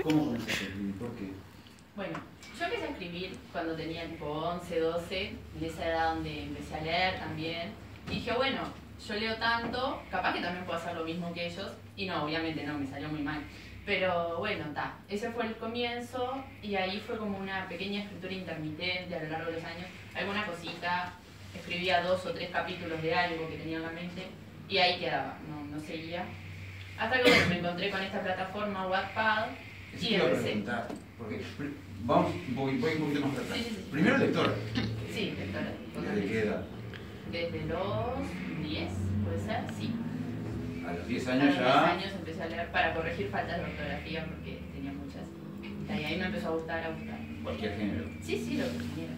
¿Cómo comenzaste a escribir? ¿Por qué? Bueno, yo empecé a escribir cuando tenía tipo 11, 12, en esa edad donde empecé a leer también. Y dije, bueno, yo leo tanto, capaz que también puedo hacer lo mismo que ellos. Y no, obviamente no, me salió muy mal. Pero bueno, ese fue el comienzo y ahí fue como una pequeña escritura intermitente a lo largo de los años. Alguna cosita, escribía 2 o 3 capítulos de algo que tenía en la mente y ahí quedaba, no seguía. Hasta que bueno, me encontré con esta plataforma Wattpad Eso y te iba a empecé. preguntar, porque voy un poquito más atrás. Sí. Primero lectora. Sí, lectora. ¿Desde qué edad? Desde los 10, puede ser, sí. A los 10 A años los 10 ya. años empecé a leer para corregir faltas de ortografía porque tenía muchas. Y ahí me empezó a gustar. Cualquier género. Sí, lo que quisiera.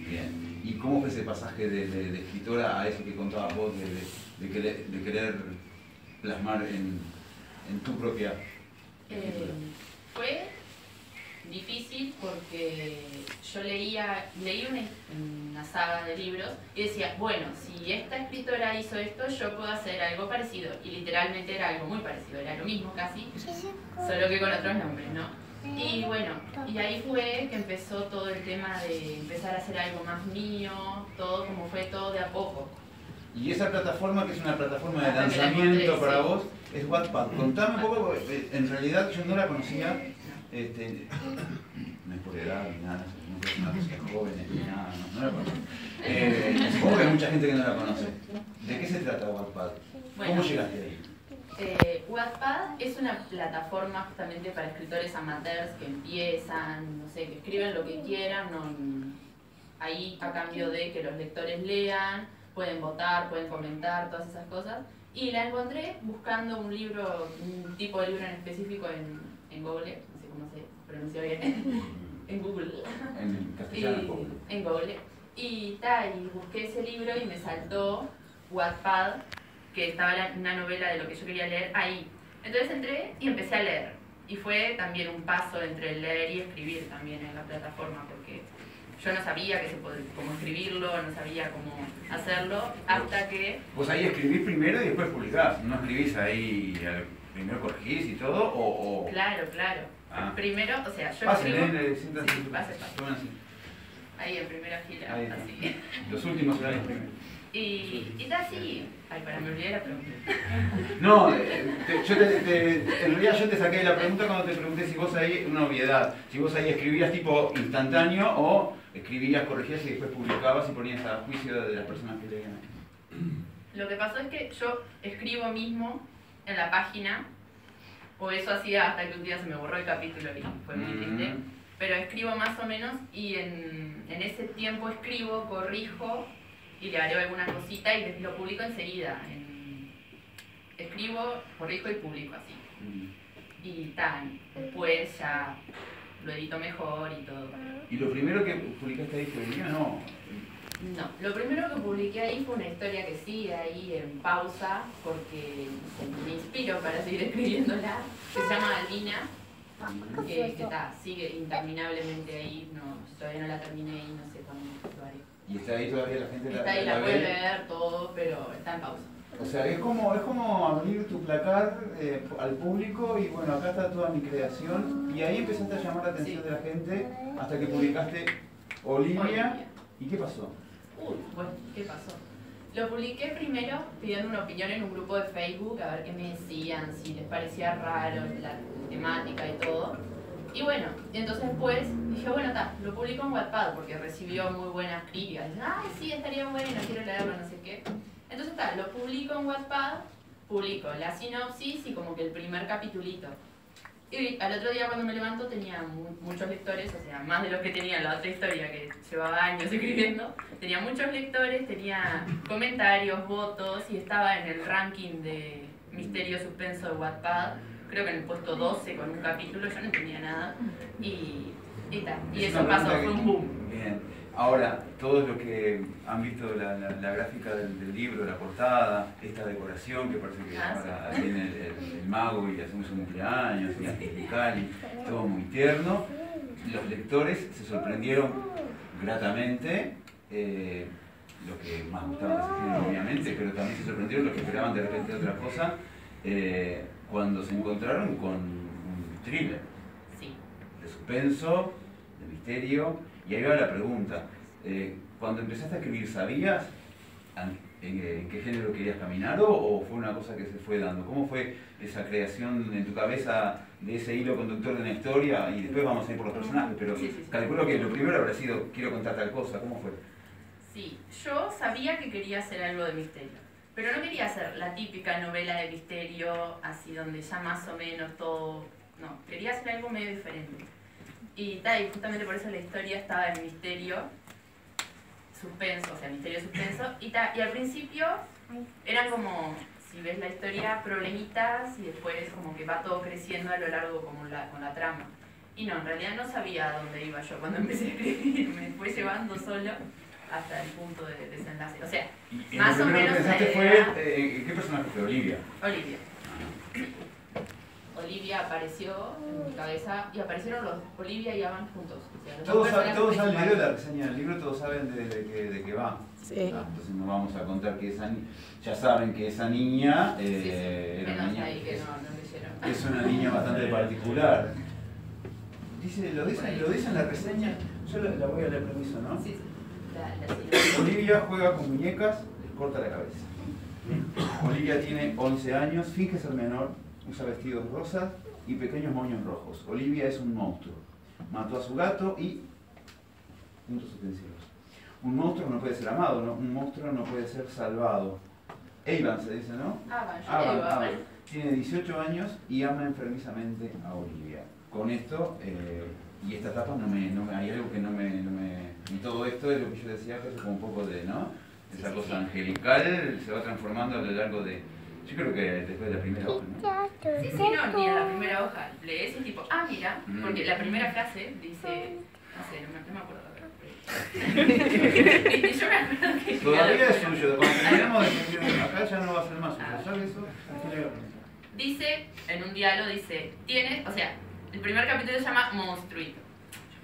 Bien. ¿Y cómo fue ese pasaje de escritora a eso que contabas vos, de querer plasmar en tu propia escritura? Fue difícil porque yo leí una saga de libros y decía, bueno, si esta escritora hizo esto, yo puedo hacer algo parecido. Y literalmente era algo muy parecido, era lo mismo casi, solo que con otros nombres, ¿no? Y bueno, y ahí fue que empezó todo el tema de empezar a hacer algo más mío, todo como fue todo de a poco. Y esa plataforma, que es una plataforma de Hasta que la lanzamiento encontré, para sí. vos, es Wattpad. Contame un poco, porque en realidad yo no la conocía, no es por edad ni nada, no es una cosa de jóvenes ni nada, no la conozco. Supongo que hay mucha gente que no la conoce. ¿De qué se trata Wattpad? Bueno, ¿Cómo llegaste ahí? Wattpad es una plataforma justamente para escritores amateurs que empiezan, no sé, que escriben lo que quieran, ahí a cambio de que los lectores lean, pueden votar, pueden comentar, todas esas cosas. Y la encontré buscando un tipo de libro en específico en Google, no sé cómo se pronuncia bien, en Google. En castellano. En Google. Y busqué ese libro y me saltó Wattpad, que estaba una novela de lo que yo quería leer ahí. Entonces entré y empecé a leer. Y fue también un paso entre leer y escribir también en la plataforma, porque yo no sabía cómo escribirlo, no sabía cómo hacerlo, hasta que... Vos ahí escribís primero y después publicás, ¿no escribís ahí, primero corregís y todo, o...? Claro. Ah. Primero, o sea, yo Pasen, escribo... siéntanse. Sí, pase. Tomen así. Ahí en primera fila, Ahí. así. Los últimos serán los primeros. Y está así. Ay, me olvidé la pregunta. No, en realidad yo te saqué la pregunta cuando te pregunté si vos ahí, una obviedad, si vos ahí escribías tipo instantáneo o escribías, corregías y después publicabas y ponías a juicio de las personas que leían. Lo que pasó es que yo escribo mismo en la página, o eso hacía hasta que un día se me borró el capítulo y fue muy triste, pero escribo más o menos y en ese tiempo escribo, corrijo y le agrego alguna cosita y lo publico enseguida. Escribo, corrijo y publico así. Y después ya lo edito mejor y todo. ¿Y lo primero que publicaste ahí fue el mío? No. No, lo primero que publiqué ahí fue una historia que sigue ahí en pausa porque me inspiro para seguir escribiéndola, que se llama Albina, que sigue interminablemente ahí, todavía no la terminé y no sé cuándo lo haré. ¿Y está ahí todavía la gente? Está ahí, la puede leer todo, pero está en pausa. O sea, es como abrir tu placar al público y bueno, acá está toda mi creación y ahí empezaste a llamar la atención de la gente hasta que publicaste Olivia. ¿Y qué pasó? Bueno, ¿qué pasó? Lo publiqué primero pidiendo una opinión en un grupo de Facebook, a ver qué me decían, si les parecía raro la temática y todo. Y bueno, entonces después dije, bueno, lo publico en Wattpad porque recibió muy buenas críticas. Dicen, ay, sí, estaría bueno, quiero leerlo, no sé qué. Entonces lo publico en Wattpad, publico la sinopsis y como que el primer capitulito. Y al otro día cuando me levanto tenía muchos lectores, o sea, más de los que tenía en la otra historia que llevaba años escribiendo. Tenía muchos lectores, tenía comentarios, votos y estaba en el ranking de misterio suspenso de Wattpad. Creo que en el puesto 12 con un capítulo, yo no entendía nada. Y eso pasó, fue un boom. Bien. Ahora, todos los que han visto la gráfica del libro, la portada, esta decoración que parece que ahora viene el mago y hacemos un cumpleaños, y angelical y todo muy tierno, los lectores se sorprendieron gratamente, los que más gustaban de ese género obviamente, pero también se sorprendieron los que esperaban de repente otra cosa, cuando se encontraron con un thriller. de suspenso, de misterio, y ahí va la pregunta. Cuando empezaste a escribir, ¿sabías en qué género querías caminar o fue una cosa que se fue dando? ¿Cómo fue esa creación en tu cabeza de ese hilo conductor de una historia? Y después vamos a ir por los personajes, pero calculo que lo primero habrá sido, quiero contar tal cosa. ¿Cómo fue? Sí, yo sabía que quería hacer algo de misterio, pero no quería hacer la típica novela de misterio, así donde ya más o menos todo... No, quería hacer algo medio diferente. Y justamente por eso la historia estaba en misterio, suspenso, o sea, misterio suspenso, y al principio eran como, si ves la historia, problemitas y después como que va todo creciendo a lo largo como con la trama. Y no, en realidad no sabía a dónde iba yo cuando empecé a escribir, me fue llevando solo hasta el punto de desenlace. O sea, más o menos la idea... ¿Qué personaje fue? Olivia. Olivia. Olivia apareció en mi cabeza y aparecieron los Olivia y Avan juntos. O sea, todos han leído la reseña del libro, todos saben de qué va. Sí. Entonces no vamos a contar que ya saben que esa niña era una niña, ahí que no es una niña bastante particular. Dice, lo dice en la reseña, yo la voy a leer, permiso, ¿no? Sí, Olivia juega con muñecas, les corta la cabeza. Olivia tiene 11 años, finge ser menor, usa vestidos rosas y pequeños moños rojos. Olivia es un monstruo. Mató a su gato y... puntos suspensivos. Un monstruo no puede ser amado, ¿no? Un monstruo no puede ser salvado. Evan se dice, ¿no? Avan. Tiene 18 años y ama enfermizamente a Olivia. Con esto, y esta etapa hay algo que no me... Y todo esto es lo que yo decía, que es como un poco de, ¿no? Esa cosa angelical se va transformando a lo largo de... Yo creo que después de la primera hoja, ¿no? Sí, no, ni en la primera hoja. Lees y tipo, mira, porque la primera frase dice, no sé, no me acuerdo. Y yo me acuerdo que... Todavía es suyo, cuando terminamos de escribir acá ya no va a ser más suyo, ¿sabes eso? Dice, en un diálogo dice, o sea, el primer capítulo se llama Monstruito.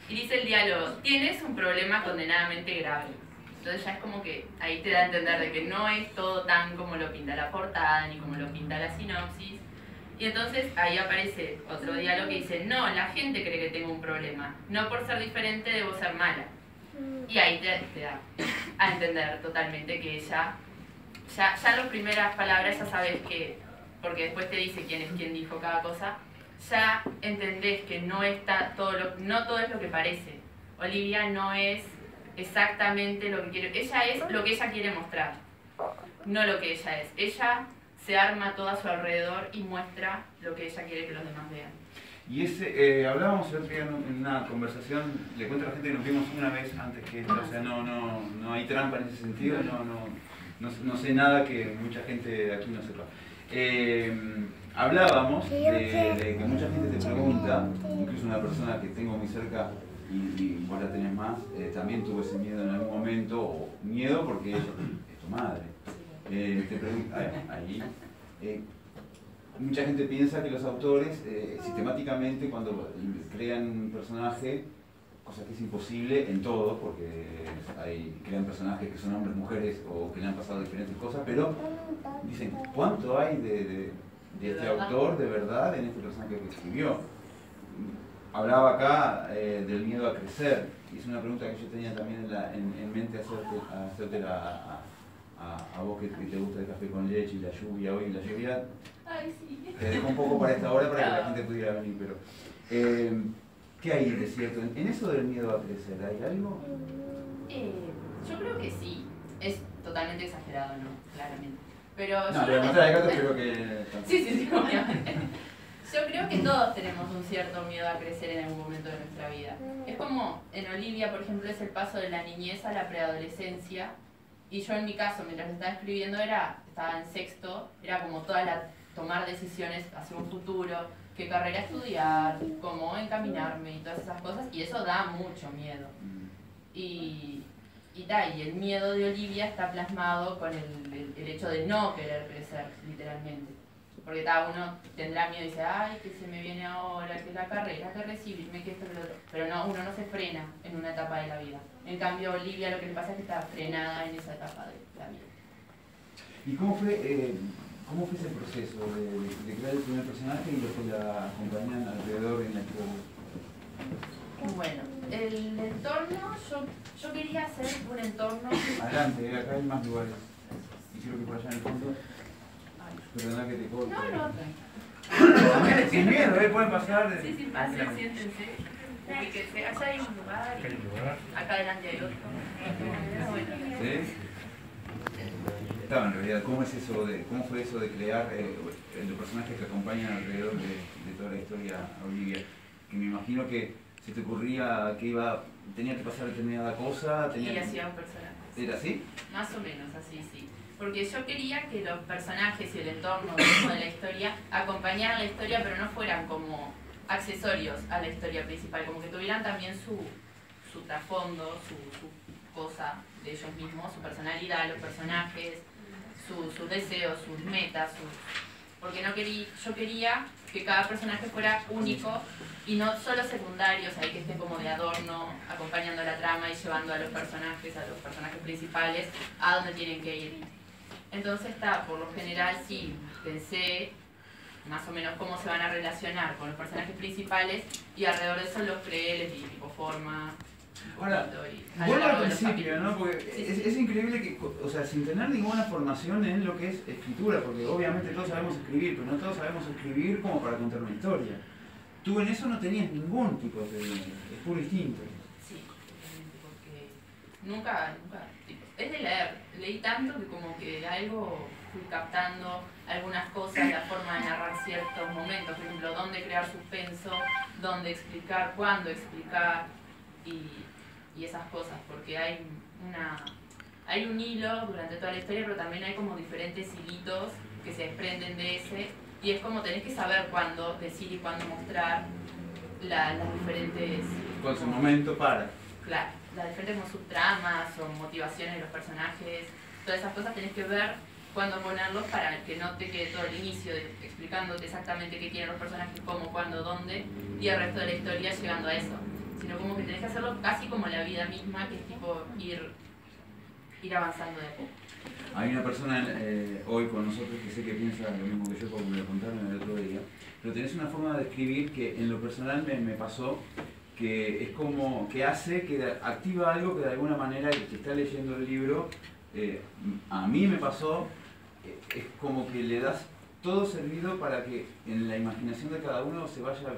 Y dice el diálogo, tienes un problema condenadamente grave. Entonces ya es como que ahí te da a entender de que no es todo tan como lo pinta la portada, ni como lo pinta la sinopsis. Y entonces ahí aparece otro diálogo que dice, no, la gente cree que tengo un problema. No por ser diferente debo ser mala. Y ahí te da a entender totalmente que ella, ya en las primeras palabras ya sabes que, porque después te dice quién dijo cada cosa, ya entendés que no todo es lo que parece. Olivia no es exactamente lo que quiere, ella es lo que ella quiere mostrar, no lo que ella es. Ella se arma todo a su alrededor y muestra lo que ella quiere que los demás vean. Y hablábamos el otro día en una conversación, le cuento a la gente que nos vimos una vez antes que esto, o sea, no hay trampa en ese sentido, no sé nada que mucha gente aquí no sepa. Hablábamos de que mucha gente te pregunta, incluso una persona que tengo muy cerca y vos la tenés más, también tuvo ese miedo en algún momento, o miedo porque ella es tu madre. Te pregunta, mucha gente piensa que los autores sistemáticamente cuando crean un personaje, cosa que es imposible en todos, porque crean personajes que son hombres, mujeres o que le han pasado diferentes cosas, pero dicen, ¿cuánto hay de este autor de verdad en este personaje que escribió? Hablaba acá del miedo a crecer, y es una pregunta que yo tenía también en mente hacértela a vos que te gusta el café con leche y la lluvia hoy, la lluvia. Ay, sí. Te dejo un poco para esta hora para que la gente pudiera venir, pero ¿qué hay de cierto? ¿En eso del miedo a crecer hay algo? Yo creo que sí. Es totalmente exagerado, ¿no? Claramente. Pero no, la nota de gato creo que... Sí, obviamente. Yo creo que todos tenemos un cierto miedo a crecer en algún momento de nuestra vida. Es como en Olivia, por ejemplo, es el paso de la niñez a la preadolescencia. Y yo en mi caso, mientras estaba escribiendo, estaba en sexto, era como tomar decisiones hacia un futuro, qué carrera estudiar, cómo encaminarme y todas esas cosas, y eso da mucho miedo. Y el miedo de Olivia está plasmado con el hecho de no querer crecer, literalmente. Porque uno tendrá miedo y dice, ay, que se me viene ahora, que la carrera, que recibirme, que esto, que lo otro. Pero no, uno no se frena en una etapa de la vida. En cambio, Olivia lo que le pasa es que está frenada en esa etapa de la vida. ¿Y cómo fue ese proceso de crear el primer personaje y después la acompañan alrededor en la que Bueno, el entorno, yo quería hacer un entorno... Adelante, acá hay más lugares. Y creo que por allá en el fondo... Perdona que te corte. No. Sin miedo, pueden pasar. Sí, pasen, siéntense. Ubíquense. Allá hay un lugar. Acá adelante hay otro. ¿Sí? Estaba en realidad, ¿cómo fue eso de crear los personajes que acompañan alrededor de toda la historia a Olivia? Que me imagino que se te ocurría que tenía que pasar determinada cosa. Y hacía un personaje. ¿Era así? Más o menos así, sí. Porque yo quería que los personajes y el entorno mismo de la historia acompañaran la historia, pero no fueran como accesorios a la historia principal, como que tuvieran también su trasfondo, su cosa de ellos mismos, su personalidad, los personajes, sus deseos, sus metas, porque yo quería que cada personaje fuera único y no solo secundarios, ahí que estén como de adorno, acompañando la trama y llevando a los personajes principales a donde tienen que ir. Entonces por lo general sí, pensé más o menos cómo se van a relacionar con los personajes principales y alrededor de eso los creé, les di tipo forma. Ahora, vuelvo al principio, ¿no? Porque es increíble que, o sea, sin tener ninguna formación en lo que es escritura, porque obviamente todos sabemos escribir, pero no todos sabemos escribir como para contar una historia. Tú en eso no tenías ningún tipo de experiencia, es puro instinto. Sí, porque nunca, tipo, es de leer, leí tanto que como que algo fui captando, algunas cosas, la forma de narrar ciertos momentos, por ejemplo, dónde crear suspenso, dónde explicar, cuándo explicar, y esas cosas, porque hay un hilo durante toda la historia, pero también hay como diferentes hilitos que se desprenden de ese, y es como tenés que saber cuándo decir y cuándo mostrar las diferentes... Con su momento para. Claro, las diferentes como subtramas o motivaciones de los personajes, todas esas cosas tenés que ver cuándo ponerlos para que no te quede todo el inicio explicándote exactamente qué quieren los personajes, cómo, cuándo, dónde, y el resto de la historia llegando a eso. Sino como que tenés que hacerlo casi como la vida misma, que es tipo ir avanzando de a poco. Hay una persona hoy con nosotros que sé que piensa lo mismo que yo, como me lo contaron el otro día, pero tenés una forma de escribir que en lo personal me pasó, que es como que activa algo que de alguna manera el que está leyendo el libro, a mí me pasó, es como que le das todo servido para que en la imaginación de cada uno se vaya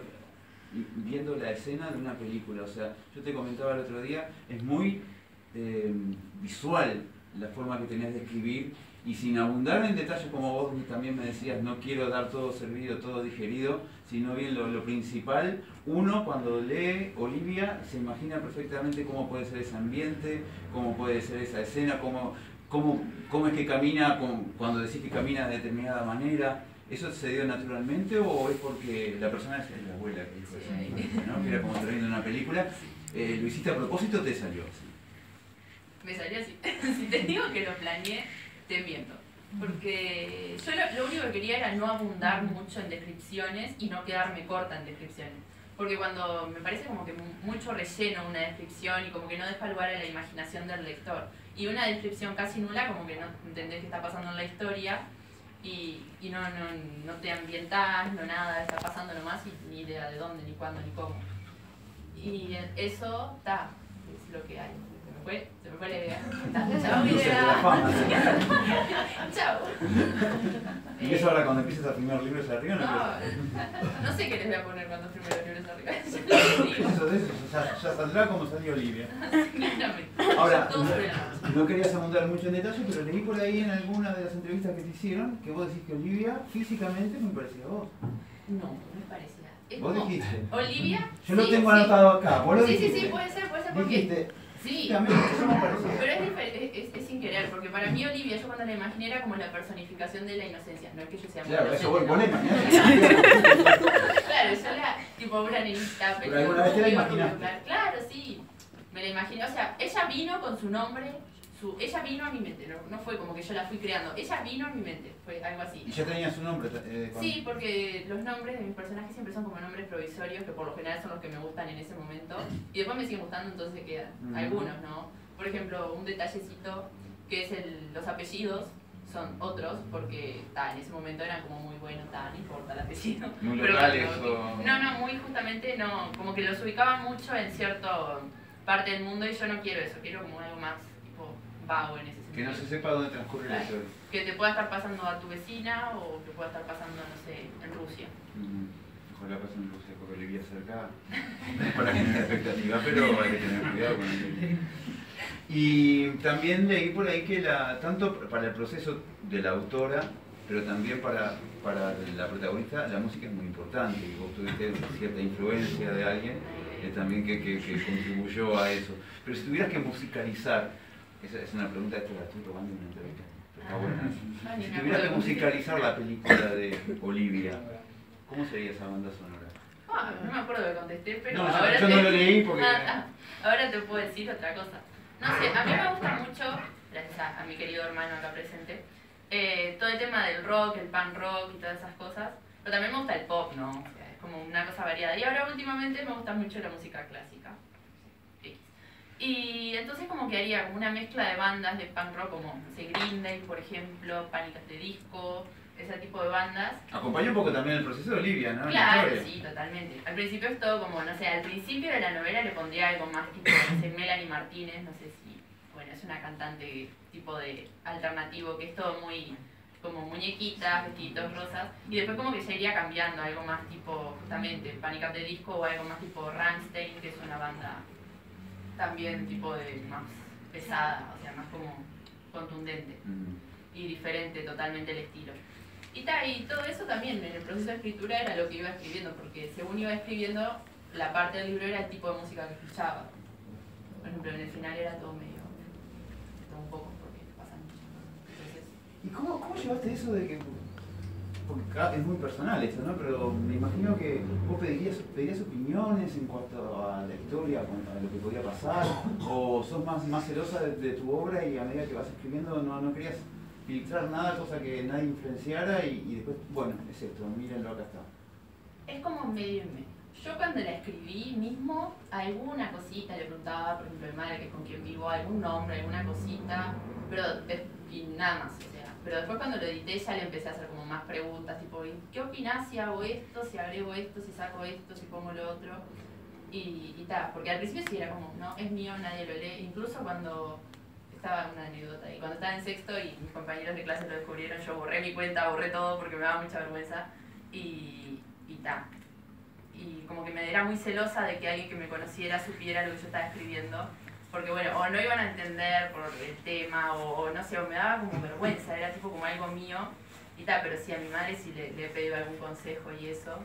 viendo la escena de una película. O sea, yo te comentaba el otro día, es muy visual la forma que tenés de escribir, y sin abundar en detalles como vos también me decías, no quiero dar todo servido, todo digerido, sino bien lo principal. Uno cuando lee Olivia se imagina perfectamente cómo puede ser ese ambiente, cómo puede ser esa escena, cómo es que camina, cuando decís que camina de determinada manera. ¿Eso se dio naturalmente o es porque la persona es la abuela que dijo eso, ¿no? Que era como viendo una película? ¿Lo hiciste a propósito o te salió así? Me salió así. Si te digo que lo planeé, te miento. Porque yo lo único que quería era no abundar mucho en descripciones y no quedarme corta en descripciones. Porque cuando me parece como que mucho relleno una descripción y como que no deja lugar a la imaginación del lector. Y una descripción casi nula, como que no entendés qué está pasando en la historia. Y no te ambientás, no nada, está pasando nomás y ni idea de dónde, ni cuándo, ni cómo. Y eso es lo que hay. Se me fue la idea. Chao, idea. Chao. ¿Y eso ahora cuando empieces a filmar libros arriba? No sé qué les voy a poner cuando filme los libros arriba. Eso de eso, ya saldrá como salió Olivia. Claramente. Ahora, no querías abundar mucho en detalle, pero leí por ahí en alguna de las entrevistas que te hicieron que vos decís que Olivia físicamente me parecía a vos. No, me parecía. ¿Vos dijiste? Olivia. Yo lo tengo anotado acá. ¿Vos lo sí, dijiste? sí, puede ser porque. Dijiste. Sí, pero es sin querer, porque para mí Olivia, yo cuando la imaginé era como la personificación de la inocencia, no es que yo sea muy claro, inocente, eso voy ¿no? con Emma, Claro, yo la, tipo una niñita, pero alguna vez te la imaginaste. Claro, sí, me la imaginé, o sea, ella vino con su nombre, ella vino a mi mente, no fue como que yo la fui creando, ella vino a mi mente, fue algo así. ¿Y ya tenía su nombre? Sí, porque los nombres de mis personajes siempre son como nombres provisorios, que por lo general son los que me gustan en ese momento, y después me siguen gustando, entonces quedan algunos, ¿no? Por ejemplo, un detallecito que es los apellidos son otros, porque en ese momento eran como muy buenos, no importa, la parecido. Muy Pero locales como o... no, muy justamente no, como que los ubicaban mucho en cierta parte del mundo y yo no quiero eso, quiero como algo más tipo vago en ese sentido. Que no se sepa dónde transcurre la historia. Que te pueda estar pasando a tu vecina o que pueda estar pasando, no sé, en Rusia. Ojalá pase en Rusia, porque Olivia cerca. No es para generar expectativa, pero hay que tener cuidado con el... Y también leí por ahí que tanto para el proceso de la autora, pero también para la protagonista, la música es muy importante. Y vos tuviste cierta influencia de alguien también que contribuyó a eso. Pero si tuvieras que musicalizar, esa es una pregunta, esto la estoy tomando en una entrevista. Está buena. Si tuvieras que musicalizar la película de Olivia, ¿cómo sería esa banda sonora? No me acuerdo que contesté, pero no, ahora yo no lo leí porque... ahora te puedo decir otra cosa. No sé, a mí me gusta mucho, gracias a mi querido hermano acá presente, todo el tema del rock, el punk rock y todas esas cosas, pero también me gusta el pop, ¿no? O sea, es como una cosa variada. Y ahora últimamente me gusta mucho la música clásica. Y entonces como que haría como una mezcla de bandas de punk rock como, no sé, Green Day, por ejemplo, Panic! At the Disco, ese tipo de bandas. Acompaña un poco también el proceso de Olivia, ¿no? Claro, sí, totalmente. Al principio es todo como, no sé, al principio de la novela le pondría algo más tipo, no sé, Melanie Martínez, no sé si, bueno, es una cantante tipo de alternativo, que es todo muy como muñequitas, vestiditos rosas, y después como que se iría cambiando, algo más tipo, justamente, Panic! At the Disco o algo más tipo Rammstein, que es una banda también tipo de más pesada, o sea, más como contundente y diferente totalmente el estilo. Y todo eso también en el proceso de escritura era lo que iba escribiendo, porque según iba escribiendo, la parte del libro era el tipo de música que escuchaba. Por ejemplo, en el final era todo medio, todo un poco, porque pasan muchas cosas. Entonces, ¿y cómo llevaste eso de que, porque es muy personal esto, ¿no? Pero me imagino que vos pedirías opiniones en cuanto a la historia, a lo que podía pasar, o sos más celosa de tu obra y a medida que vas escribiendo no querías filtrar nada, cosa que nadie influenciara y después, bueno, es esto, mírenlo, acá está. es como medio y medio. Yo cuando la escribí mismo, alguna cosita le preguntaba, por ejemplo, a mi madre, que es con quien vivo, algún nombre, alguna cosita, pero y nada más, o sea. Pero después cuando lo edité ya le empecé a hacer como más preguntas, tipo, ¿qué opinás si hago esto, si agrego esto, si saco esto, si pongo lo otro? Y tal, porque al principio sí era como, no, es mío, nadie lo lee. Incluso cuando estaba una anécdota, y cuando estaba en sexto y mis compañeros de clase lo descubrieron, yo borré mi cuenta, borré todo porque me daba mucha vergüenza y tal. Y como que me era muy celosa de que alguien que me conociera supiera lo que yo estaba escribiendo, porque bueno, o no iban a entender por el tema, o no sé, o me daba como vergüenza, era tipo como algo mío, y tal, pero sí, a mi madre sí le he pedido algún consejo y eso.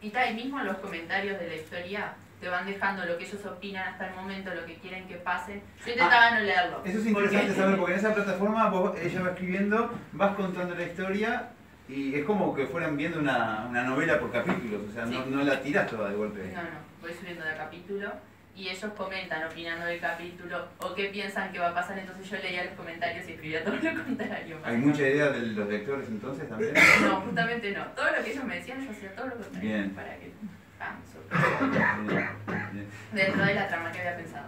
Y tal, y mismo en los comentarios de la historia te van dejando lo que ellos opinan hasta el momento, lo que quieren que pase. Yo intentaba no leerlo. Eso es interesante saber, porque en esa plataforma ella va escribiendo, vas contando la historia, y es como que fueran viendo una novela por capítulos, o sea, sí. no la tiras toda de golpe. No, voy subiendo de capítulo y ellos comentan opinando del capítulo o qué piensan que va a pasar, entonces yo leía los comentarios y escribía todo lo contrario. ¿Hay mucha idea de los lectores entonces también? No, justamente no. Todo lo que ellos me decían yo hacía todo lo contrario. Bien. Para que sorprenda. Dentro de la trama que había pensado.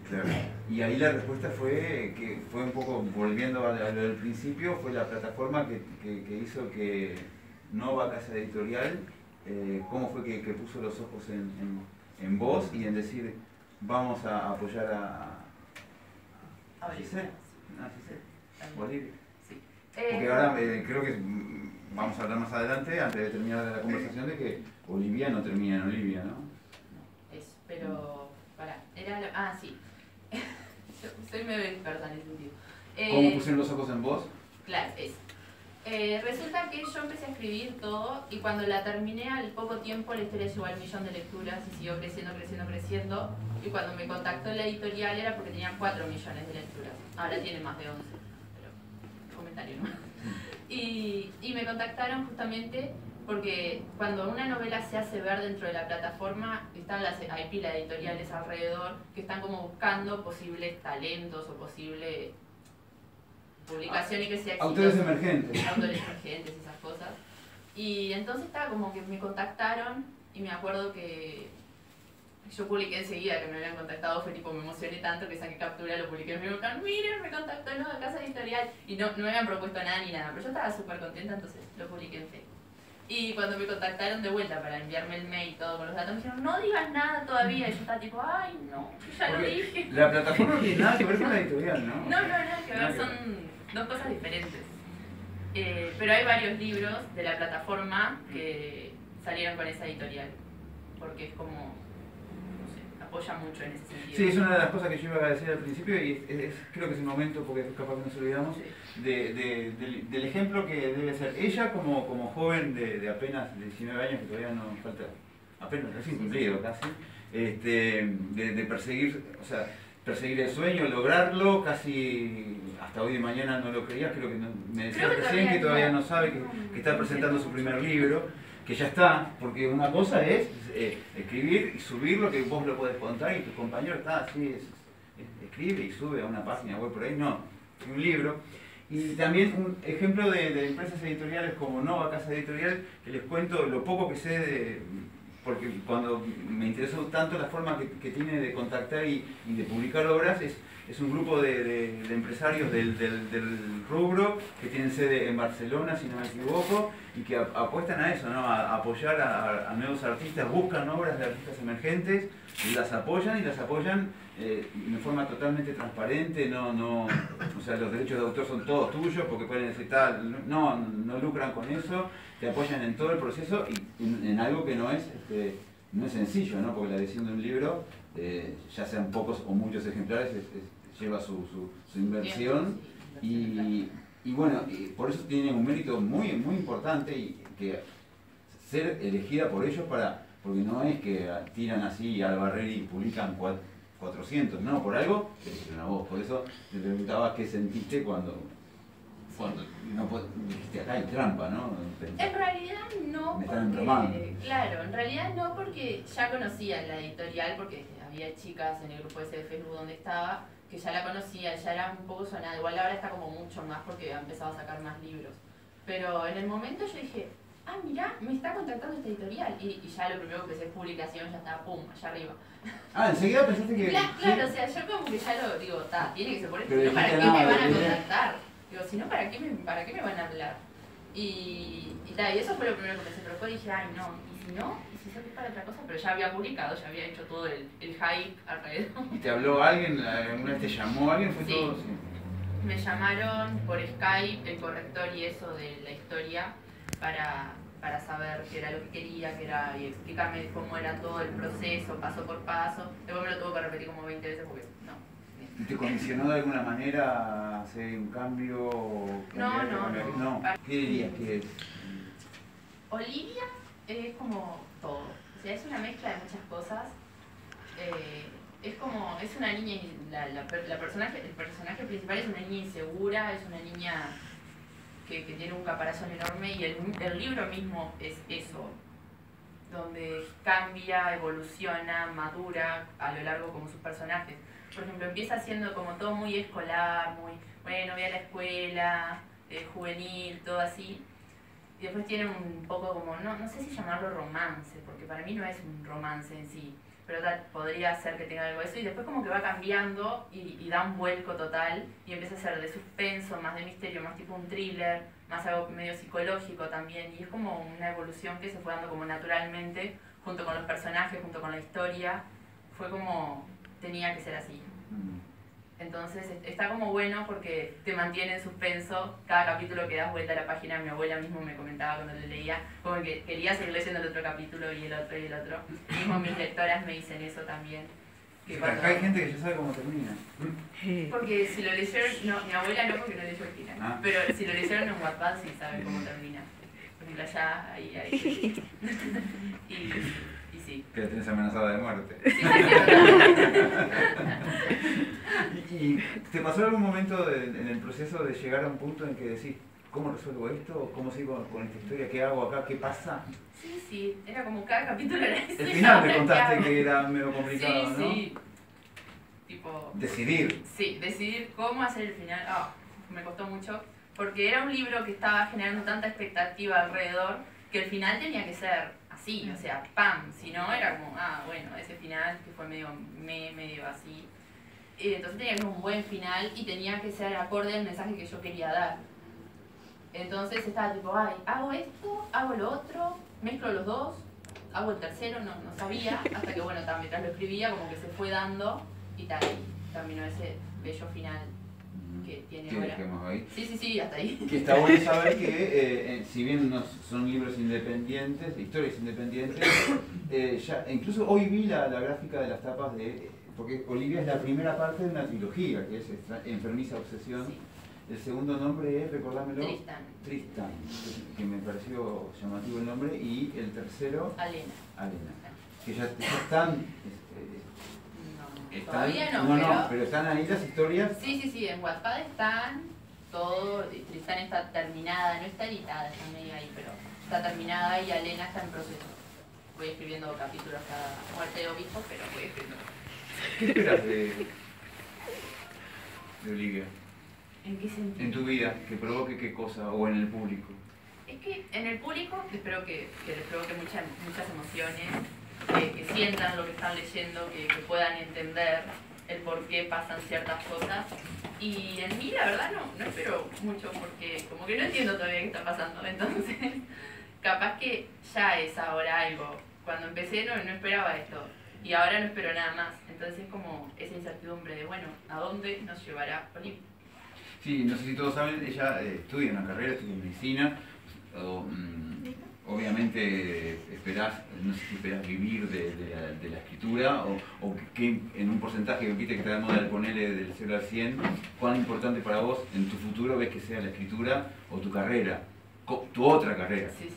Claro. Y ahí la respuesta fue que fue un poco, volviendo a lo del principio, fue la plataforma que hizo que Nova Casa Editorial, cómo fue que puso los ojos en vos y en decir, vamos a apoyar a Giselle. Bolivia. Sí. Porque ahora creo que vamos a hablar más adelante, antes de terminar la conversación, de que Olivia no termina en Olivia, ¿no? No, pero, sí. Soy medio experta en ese sentido. ¿Cómo pusieron los ojos en vos? Claro, eso. Resulta que yo empecé a escribir todo y cuando la terminé al poco tiempo la historia llegó al 1.000.000 de lecturas y siguió creciendo y cuando me contactó la editorial era porque tenía 4 millones de lecturas. Ahora tiene más de 11, pero comentario no. Y me contactaron justamente porque cuando una novela se hace ver dentro de la plataforma, hay pila de editoriales alrededor que están como buscando posibles talentos o posibles publicaciones que sea exitosa. Autores emergentes, esas cosas. Y entonces estaba como que me contactaron y me acuerdo que yo publiqué enseguida que me habían contactado, fue tipo, me emocioné tanto que saqué captura, lo publiqué en mi boca, miren, me contactó Nova Casa Editorial, y no me habían propuesto nada ni nada, pero yo estaba súper contenta, entonces lo publiqué en Facebook. Y cuando me contactaron de vuelta para enviarme el mail y todo con los datos, me dijeron, no digas nada todavía. Y yo estaba tipo, ay, no, ya lo dije. La plataforma no tiene nada que ver con la editorial, ¿no? No, nada que ver, son dos cosas diferentes. Pero hay varios libros de la plataforma que salieron con esa editorial, porque es como, no sé, apoya mucho en ese sentido. Sí, es una de las cosas que yo iba a decir al principio y creo que es el momento, porque capaz que nos olvidamos, Sí. del ejemplo que debe ser ella como joven de apenas 19 años, que todavía no falta, apenas recién cumplido casi, de perseguir, o sea, perseguir el sueño, lograrlo, casi hasta hoy de mañana no lo creía, creo que me decía recién que todavía no sabe, que está presentando su primer libro, que ya está, porque una cosa es escribir y subirlo, que vos lo podés contar y tu compañero está así, escribe y sube a una página web por ahí, no, un libro. Y también un ejemplo de empresas editoriales como Nova Casa Editorial, que les cuento lo poco que sé porque cuando me interesó tanto la forma que tiene de contactar y de publicar obras, es un grupo de empresarios del rubro que tienen sede en Barcelona, si no me equivoco, y que apuestan a eso, ¿no? A apoyar a nuevos artistas, buscan obras de artistas emergentes, y las apoyan de forma totalmente transparente, o sea, los derechos de autor son todos tuyos porque pueden decir tal, no lucran con eso, te apoyan en todo el proceso y en algo que no es sencillo, ¿no? Porque la edición de un libro, ya sean pocos o muchos ejemplares, lleva su inversión y bueno, por eso tiene un mérito muy importante y que ser elegida por ellos porque no es que tiran así al barrer y publican 400, no, por algo te eligieron a vos. Por eso te preguntaba qué sentiste cuando no dijiste acá hay trampa, ¿no? En realidad no, me están embromando. Claro, en realidad no, porque ya conocía la editorial, porque había chicas en el grupo ese de Facebook donde estaba que ya la conocían, ya era un poco sonada. Igual ahora está como mucho más porque ha empezado a sacar más libros. Pero en el momento yo dije, ah, mirá, me está contactando esta editorial. Y ya lo primero que pensé es publicación, ya estaba, pum, allá arriba. Ah, enseguida pensaste que... Claro, ¿sí? O sea, yo como que ya lo digo, tiene que ser por eso, Pero si no, ¿para qué dijiste, me no, van a contactar? Digo, si no, ¿para qué me van a hablar? Y eso fue lo primero que pensé, pero después dije, ay, no, ¿y si no? ¿Y si se para otra cosa? Pero ya había publicado, ya había hecho todo el hype alrededor. ¿Y te habló alguien? ¿Alguna vez te llamó alguien? ¿Fue Sí. todo? Sí. Me llamaron por Skype, el corrector y eso de la historia, para saber qué era lo que quería, y explicarme cómo era todo el proceso, paso por paso. Después me lo tuve que repetir como 20 veces porque no. ¿Y te condicionó de alguna manera a hacer un cambio? No. ¿Qué dirías que es? Olivia es como todo. O sea, es una mezcla de muchas cosas. Es una niña, el personaje principal es una niña insegura, es una niña que tiene un caparazón enorme y el libro mismo es eso, donde cambia, evoluciona, madura a lo largo como sus personajes. Por ejemplo, empieza siendo como todo muy escolar, muy, bueno, voy a la escuela, juvenil, todo así. Y después tiene un poco como, no sé si llamarlo romance, porque para mí no es un romance en sí, pero podría ser que tenga algo de eso. Y después como que va cambiando y da un vuelco total y empieza a ser de suspenso, más de misterio, más tipo un thriller, más algo medio psicológico también. Y es como una evolución que se fue dando como naturalmente, junto con los personajes, junto con la historia. Fue como tenía que ser así. Entonces está como bueno porque te mantiene en suspenso. Cada capítulo que das vuelta a la página, mi abuela mismo me comentaba cuando lo leía, como que quería seguir leyendo el otro capítulo y el otro y el otro. Mismo mis lectoras me dicen eso también. Que Acá hay gente que ya sabe cómo termina. Porque si lo leyeron, no, mi abuela no, porque no leyó el final, pero si lo leyeron en Wattpad sí saben cómo termina. Porque allá, ahí. Y sí. Que la tenés amenazada de muerte. Sí, ¿Y te pasó algún momento en el proceso de llegar a un punto en que decís, ¿cómo resuelvo esto? ¿Cómo sigo con esta historia? ¿Qué hago acá? ¿Qué pasa? Sí, era como cada capítulo era eso. El final me contaste que era medio complicado, ¿no? Sí. Tipo... Decidir. Sí, decidir cómo hacer el final. Me costó mucho, porque era un libro que estaba generando tanta expectativa alrededor que el final tenía que ser así, o sea, ¡pam! Si no, era como, bueno, ese final que fue medio así. Entonces tenía que ser un buen final y tenía que ser acorde al mensaje que yo quería dar. Entonces estaba tipo, ay, hago esto, hago lo otro, mezclo los dos, hago el tercero, no sabía, hasta que bueno, mientras lo escribía como que se fue dando y tal, y terminó ese bello final que tiene ¿Qué ahora. dejemos ahí? Sí, hasta ahí. Que está bueno saber que si bien no son libros independientes, historias independientes, ya, incluso hoy vi la gráfica de las tapas porque Olivia es la primera parte de una trilogía, que es Enfermiza Obsesión. Sí. El segundo nombre es, recordámelo, Tristan, que me pareció llamativo el nombre, y el tercero, Alena. Que ya están... Todavía no, pero están ahí las historias. Sí, en Wattpad están todo, Tristán está terminada, no está editada, está medio ahí, pero está terminada y Alena está en proceso. Voy escribiendo capítulos cada muerte de obispo, pero voy escribiendo. ¿Qué esperas de Olivia? ¿En qué sentido? En tu vida, que provoque qué cosa, o en el público. Es que en el público espero que les provoque muchas emociones, que sientan lo que están leyendo, que puedan entender el por qué pasan ciertas cosas. Y en mí la verdad no espero mucho porque como que no entiendo todavía qué está pasando, entonces capaz que ya es ahora algo. Cuando empecé no esperaba esto y ahora no espero nada más, entonces es como esa incertidumbre de bueno, ¿a dónde nos llevará Olivia? Sí, no sé si todos saben, ella estudia una carrera, estudia medicina. Obviamente esperás, no sé si esperás vivir de la escritura o que en un porcentaje, viste que te da moda de ponerle del 0 al 100, ¿cuán importante para vos en tu futuro ves que sea la escritura o tu carrera, tu otra carrera? Sí.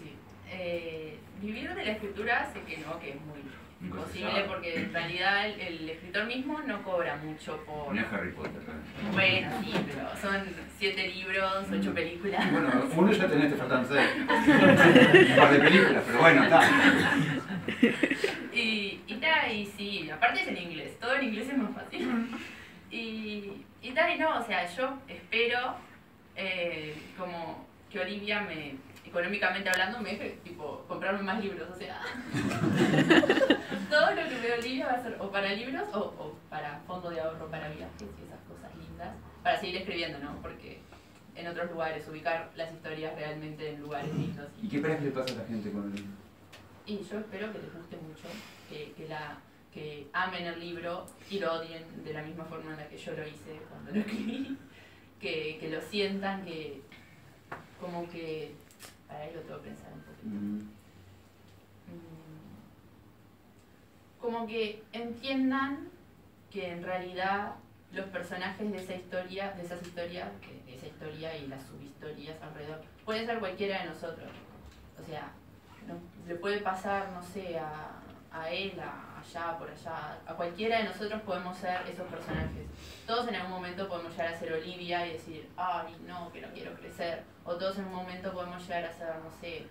Vivir de la escritura sé que es muy imposible porque en realidad el escritor mismo no cobra mucho por... No es Harry Potter, ¿no? Bueno, sí, pero son 7 libros, 8 películas. Bueno, uno ya tenés, te faltan 6. Un par de películas, pero bueno, está. Y sí, aparte es en inglés, todo en inglés es más fácil. Y no, o sea, yo espero como que Olivia económicamente hablando, me deje tipo comprarme más libros, o sea, todo lo que veo Olivia va a ser o para libros o para fondo de ahorro para viajes y esas cosas lindas, para seguir escribiendo, ¿no? Porque en otros lugares, ubicar las historias realmente en lugares lindos. ¿Y qué esperas que le pase a la gente con el libro? Y yo espero que les guste mucho, que amen el libro y lo odien de la misma forma en la que yo lo hice cuando lo escribí, que lo sientan, que como que... Para ahí lo tengo que pensar un poquito. Como que entiendan que en realidad los personajes de esa historia y las subhistorias alrededor, puede ser cualquiera de nosotros. O sea, le puede pasar, no sé, a él, allá, por allá, a cualquiera de nosotros podemos ser esos personajes. Todos en algún momento podemos llegar a ser Olivia y decir, ay, no, que no quiero crecer. O todos en un momento podemos llegar a ser, no sé,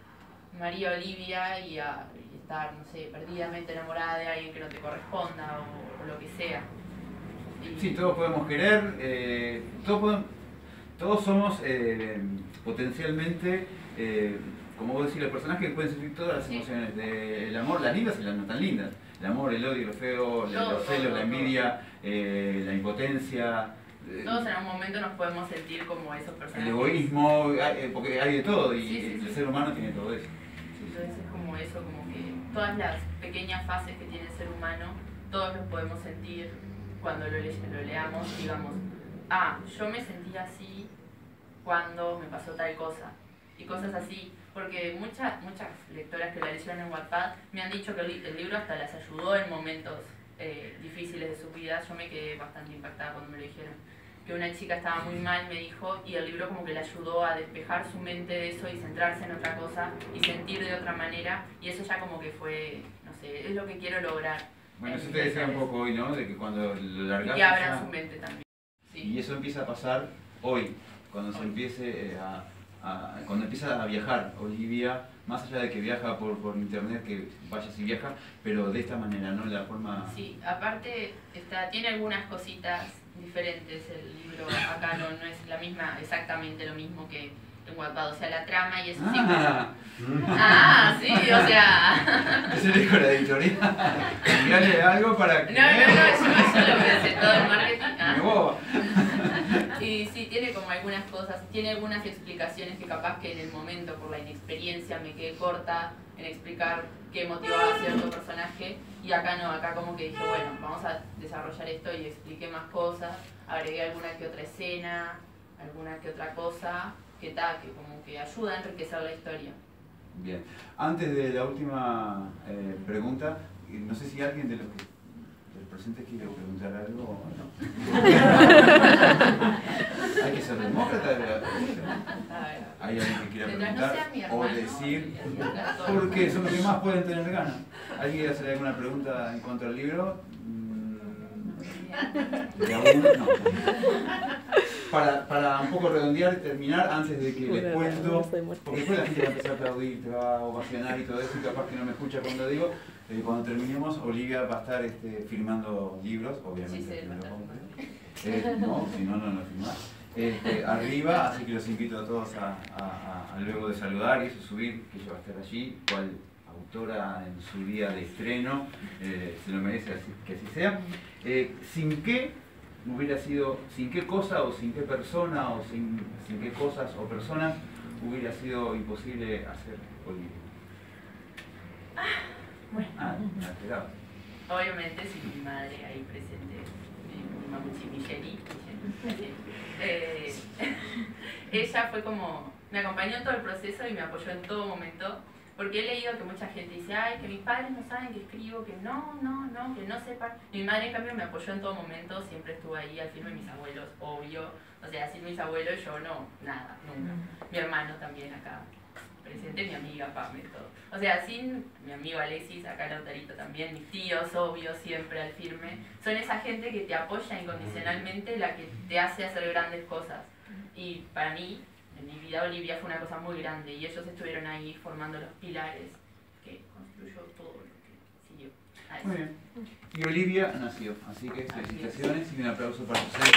María Olivia y estar, no sé, perdidamente enamorada de alguien que no te corresponda o lo que sea. Sí, todos podemos querer, todos somos potencialmente, como vos decís, los personajes que pueden sentir todas las emociones, del amor, las lindas y las no tan lindas. El amor, el odio, lo feo, los celos, la envidia, la impotencia. Todos en algún momento nos podemos sentir como esos personajes. El egoísmo, porque hay de todo y Sí. el ser humano tiene todo eso. Entonces es como eso, como que todas las pequeñas fases que tiene el ser humano, todos los podemos sentir cuando lo leamos y digamos, yo me sentí así cuando me pasó tal cosa. Y cosas así, porque muchas lectoras que la leyeron en Wattpad me han dicho que el libro hasta las ayudó en momentos difíciles de su vida. Yo me quedé bastante impactada cuando me lo dijeron. Que una chica estaba muy mal, me dijo, y el libro como que le ayudó a despejar su mente de eso y centrarse en otra cosa y sentir de otra manera. Y eso ya como que fue, no sé, es lo que quiero lograr. Bueno, eso te decía un poco hoy, ¿no? De que cuando lo largas... Y que abran su mente también. Sí. Y eso empieza a pasar hoy, cuando se empiece cuando empieza a viajar Olivia, más allá de que viaja por internet, que vaya si viaja, pero de esta manera, ¿no? La forma... Sí, aparte tiene algunas cositas diferentes el libro, acá no es la misma, exactamente lo mismo que en Wattpad, o sea, la trama y eso sí. Sí, o sea... Ese le dijo la editorial, cambiale algo para que... No, yo lo voy a hacer todo el marketing. Me boba. Y sí, tiene como algunas cosas, tiene algunas explicaciones que capaz que en el momento, por la inexperiencia, me quedé corta en explicar qué motivaba a cierto personaje, y acá no, acá como que dije, bueno, vamos a desarrollar esto y expliqué más cosas, agregué alguna que otra escena, alguna que otra cosa, que como que ayuda a enriquecer la historia. Bien, antes de la última pregunta, no sé si alguien de los presentes quiere preguntar algo o no. Hay que ser demócrata de la pregunta. Hay alguien que quiera preguntar o decir, porque son los que más pueden tener ganas. ¿Alguien quiere hacer alguna pregunta en cuanto al libro? De aún no. Para un poco redondear y terminar, antes de que les cuento, porque después la gente va a empezar a aplaudir, te va a ovacionar y todo eso, y capaz que no me escucha cuando digo, cuando terminemos, Olivia va a estar firmando libros, obviamente. Sí, no, si no, no lo firmás. Arriba, así que los invito a todos a luego de saludar y eso subir, que ella va a estar allí, cual autora en su día de estreno, se lo merece que así sea. Sin qué cosa o sin qué persona o sin qué cosas o personas hubiera sido imposible hacer Olivia. Bueno, me esperaba. Obviamente sin mi madre ahí presente, mi mamuchi Micheli. Ella fue como, me acompañó en todo el proceso y me apoyó en todo momento, porque he leído que mucha gente dice, ay, que mis padres no saben que escribo, que no, que no sepan. Mi madre en cambio me apoyó en todo momento, siempre estuvo ahí al firme, mis abuelos, obvio, o sea, sin mis abuelos yo no, nada, nunca. Mi hermano también acá presente, mi amiga Pame, todo. O sea, sin mi amigo Alexis, acá Lautarito también, mis tíos, obvio, siempre al firme. Son esa gente que te apoya incondicionalmente, la que te hace hacer grandes cosas. Y para mí, en mi vida, Olivia fue una cosa muy grande y ellos estuvieron ahí formando los pilares que construyó todo lo que siguió. Muy bien. Y Olivia nació, así que felicitaciones y un aplauso para ustedes.